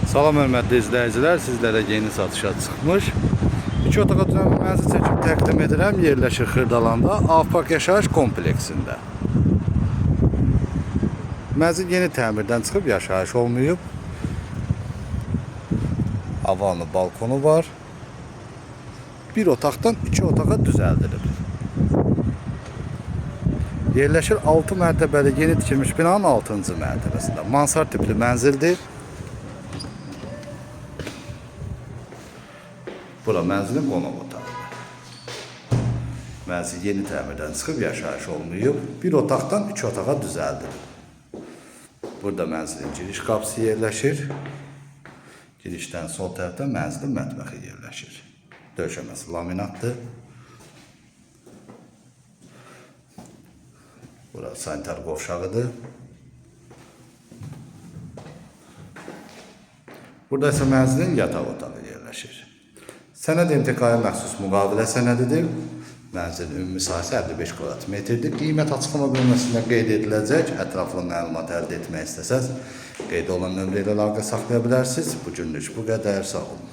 Salam hörmətli izləyicilər, sizlərə yeni satışa çıxmış 2 otağa düzən bir mənzil çəkib təqdim edirəm. Yerləşir Xırdalanda, Avpark yaşayış kompleksində. Mənzil yeni təmirdən çıxıb, yaşayış olmayıb. Havanlı balkonu var. Bir otaqdan 2 otağa düzəldilib. Yerləşir 6 mərtəbəli yeni tikilmiş binanın 6-cı mərtəbəsində. Mansard tipli mənzildir. Bura mənzilin qonaq otağıdır. Mənzil yeni təmirdən çıxıb, yaşayış olmayıb. Bir otaqdan 2 otağa düzəldilib. Burada mənzilin giriş qapısı yerləşir. Girişdən sol tərəfdə mənzilin mətbəxi yerləşir. Döşəməsi laminatdır. Bura sanitar qovşağıdır. Burada isə mənzilin yataq otağı yerləşir. Sənəd intiqaya məxsus müqavilə sənədidir. Mənzilin ümumi sahəsi 55 kvadrat metrdir. Qiymət açıqlama bölməsində qeyd ediləcək. Ətraflı məlumat əldə etmək istəsəz, qeyd olan nömrə ilə əlaqə saxlaya bilərsiniz. Bu günlük bu qədər. Sağ olun.